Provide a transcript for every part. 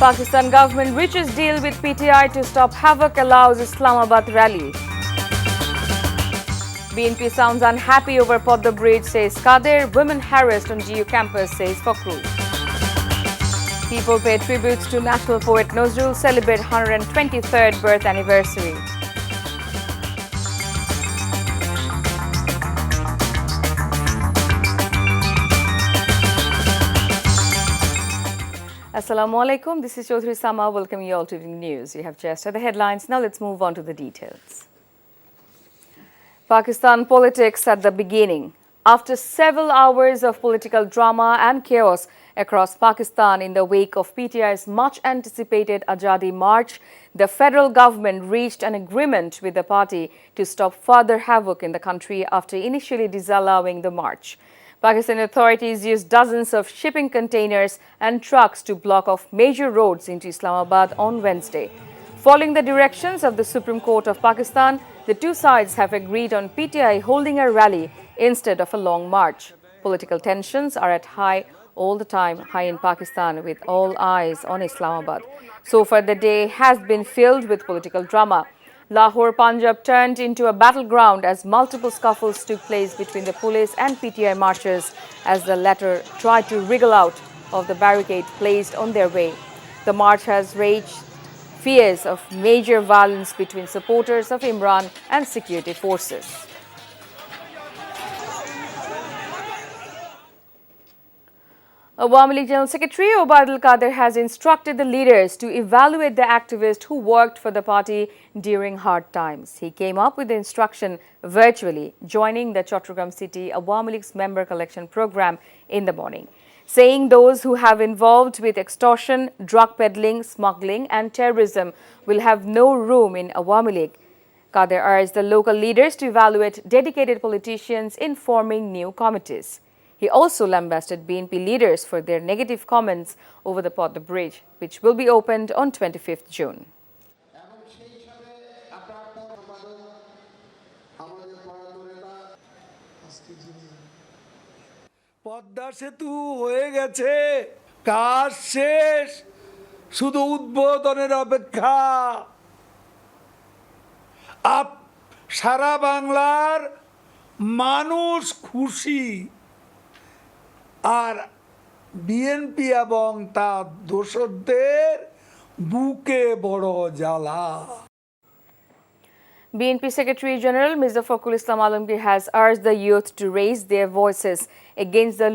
Pakistan government reaches deal with PTI to stop havoc, allows Islamabad rally. BNP sounds unhappy over Pothe bridge, says Kader. Women harassed on GU campus, says Fakhrul. People pay tributes to national poet Nazrul, celebrate 123rd birth anniversary. Assalamu alaikum. This is Chaudhry Sama. Welcome you all to the news. You have just heard the headlines. Now let's move on to the details. Pakistan politics at the beginning. After several hours of political drama and chaos across Pakistan in the wake of PTI's much-anticipated Azadi March, the federal government reached an agreement with the party to stop further havoc in the country after initially disallowing the march. Pakistani authorities used dozens of shipping containers and trucks to block off major roads into Islamabad on Wednesday. Following the directions of the Supreme Court of Pakistan, the two sides have agreed on PTI holding a rally instead of a long march. Political tensions are at high in Pakistan, with all eyes on Islamabad. So far, the day has been filled with political drama. Lahore, Punjab turned into a battleground as multiple scuffles took place between the police and PTI marchers as the latter tried to wriggle out of the barricade placed on their way. The march has raised fears of major violence between supporters of Imran and security forces. Awami League General Secretary Obaidul Qadir has instructed the leaders to evaluate the activists who worked for the party during hard times. He came up with the instruction virtually, joining the Chattogram City Awami League's member collection program in the morning, saying those who have involved with extortion, drug peddling, smuggling and terrorism will have no room in Awami League. Qadir urged the local leaders to evaluate dedicated politicians in forming new committees. He also lambasted BNP leaders for their negative comments over the Pothe bridge, which will be opened on 25th June. Padma সেতু হয়ে গেছে, কাজ শেষ, শুধু উদ্বোধনের অপেক্ষা। সারা বাংলার মানুষ খুশি, আর বিএনপি এবং তার দোসরদের বুকে বড় জ্বালা। BNP Secretary General Mirza Fakhrul Islam Alamgir has urged the youth to raise their voices against the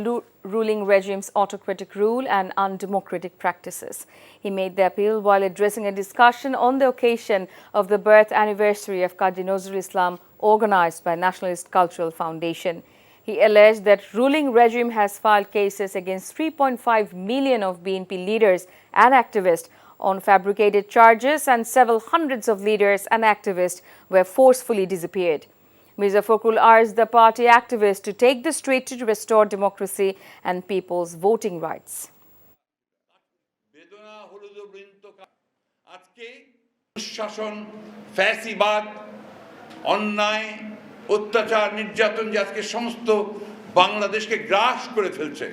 ruling regime's autocratic rule and undemocratic practices. He made the appeal while addressing a discussion on the occasion of the birth anniversary of Qazi Nazrul Islam organized by Nationalist Cultural Foundation. He alleged that ruling regime has filed cases against 3.5 million of BNP leaders and activists on fabricated charges, and several hundreds of leaders and activists were forcefully disappeared. Mirza Fakhrul urged the party activists to take the street to restore democracy and people's voting rights. অত্যাচার নির্যাতন যে আজকে সমস্ত বাংলাদেশকে গ্রাস করে ফেলছে,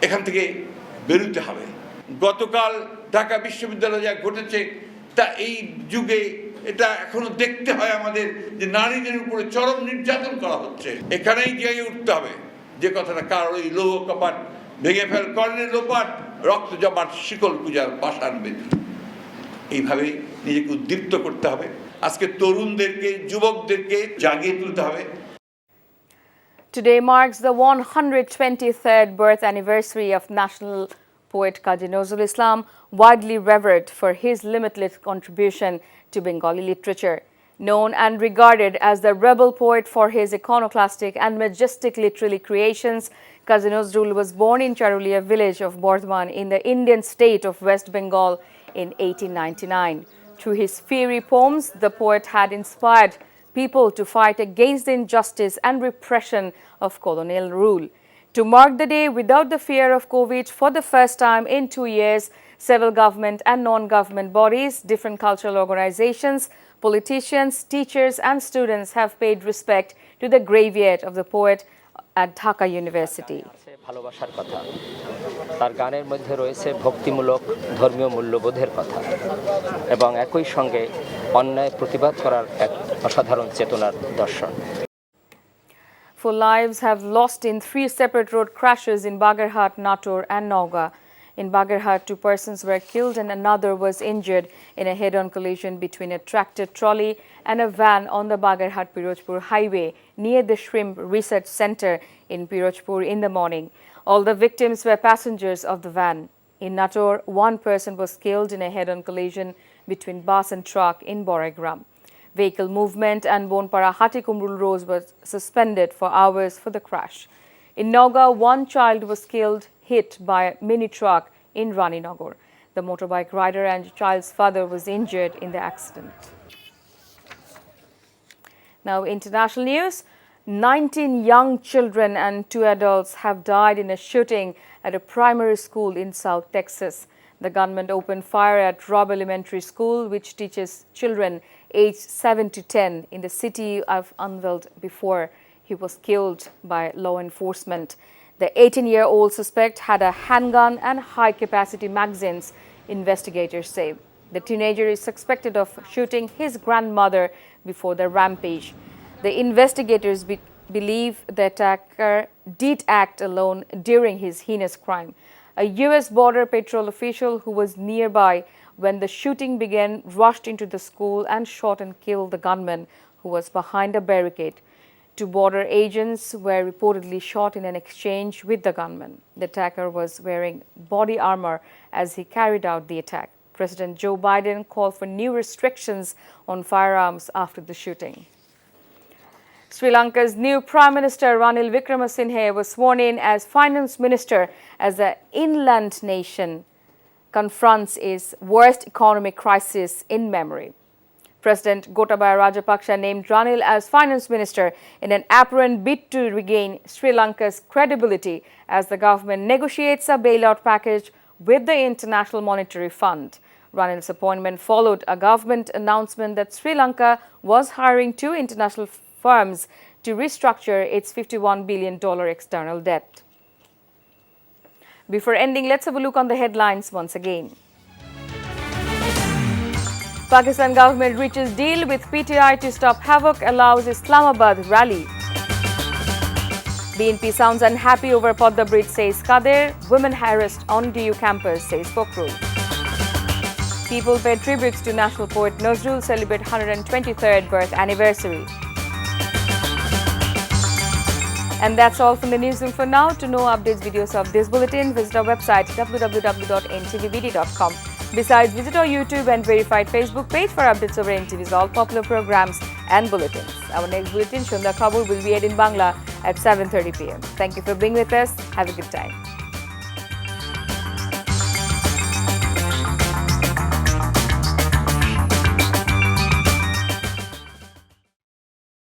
এখান থেকে বেরোতে হবে। গতকাল ঢাকা বিশ্ববিদ্যালয়ে যা ঘটেছে তা এই যুগে এটা এখনো দেখতে হয় আমাদের, যে নারীদের উপরে চরম নির্যাতন করা হচ্ছে। এখানেই জেগে উঠতে হবে যে কথাটা, কারণ ওই লৌহ কপাট ভেঙে ফেল, কর্ণের লোপাট রক্ত জমাট শিকল পূজার পাষাণ বেদি। এইভাবেই নিজেকে উদ্দীপ্ত করতে হবে। আজকে তরুণদেরকে, যুবকদেরকে জাগিয়ে তুলতে হবে। Today marks the 123rd birth anniversary of national poet Qazi Nazrul Islam, widely revered for his limitless contribution to Bengali literature. Known and regarded as the rebel poet for his iconoclastic and majestic literary creations, Qazi Nazrul was born in Charulia village of Bardhaman in the Indian state of West Bengal in 1899. Through his fiery poems, the poet had inspired people to fight against the injustice and repression of colonial rule. To mark the day without the fear of COVID for the first time in 2 years, several government and non-government bodies, different cultural organizations, politicians, teachers and students have paid respect to the graveyard of the poet at Dhaka University. ভালোবাসার কথা। তার গানের মধ্যে রয়েছে ভক্তিমূলক ধর্মীয় মূল্যবোধের কথা এবং একই সঙ্গে অন্যায় প্রতিবাদ করার এক অসাধারণ চেতনার দর্শন। 4 lives have lost in 3 separate road crashes in Bagarhat, Nator and Nauga. In Bagarhat, 2 persons were killed and another was injured in a head-on collision between a tractor trolley and a van on the Bagarhat-Pirojpur highway near the Shrimp Research Center in Pirojpur in the morning. All the victims were passengers of the van. In Nator, 1 person was killed in a head-on collision between bus and truck in Boregram. Vehicle movement and Bonpara Hatikumrul roads were suspended for hours for the crash. In Nauga, 1 child was killed, hit by a mini truck in Raninagar. The motorbike rider and child's father was injured in the accident. Now, international news. 19 young children and 2 adults have died in a shooting at a primary school in South Texas. The gunman opened fire at Robb Elementary School, which teaches children aged 7 to 10 in the city I've unveiled before. He was killed by law enforcement. The 18-year-old suspect had a handgun and high-capacity magazines, investigators say. The teenager is suspected of shooting his grandmother before the rampage. The investigators believe the attacker did act alone during his heinous crime. A U.S. Border Patrol official who was nearby when the shooting began rushed into the school and shot and killed the gunman who was behind a barricade. 2 border agents were reportedly shot in an exchange with the gunman. The attacker was wearing body armor as he carried out the attack. President Joe Biden called for new restrictions on firearms after the shooting. Sri Lanka's new Prime Minister Ranil Wickremesinghe was sworn in as Finance Minister as the inland nation confronts its worst economic crisis in memory. President Gotabaya Rajapaksa named Ranil as Finance Minister in an apparent bid to regain Sri Lanka's credibility as the government negotiates a bailout package with the International Monetary Fund. Ranil's appointment followed a government announcement that Sri Lanka was hiring 2 international firms to restructure its $51 billion external debt. Before ending, let's have a look on the headlines once again. Pakistan government reaches deal with PTI to stop havoc, allows Islamabad rally. BNP sounds unhappy over Podda Bridge, says Kader. Women harassed on DU campus, says Pokrul. People pay tributes to national poet Nazrul, celebrate 123rd birth anniversary. And that's all from the newsroom for now. To know updates, videos of this bulletin, visit our website www.ntvbd.com. Besides, visit our YouTube and verified Facebook page for updates over NTV's all popular programs and bulletins. Our next bulletin, Shunda Khabur, will be aired in Bangla at 7:30 p.m. Thank you for being with us. Have a good time.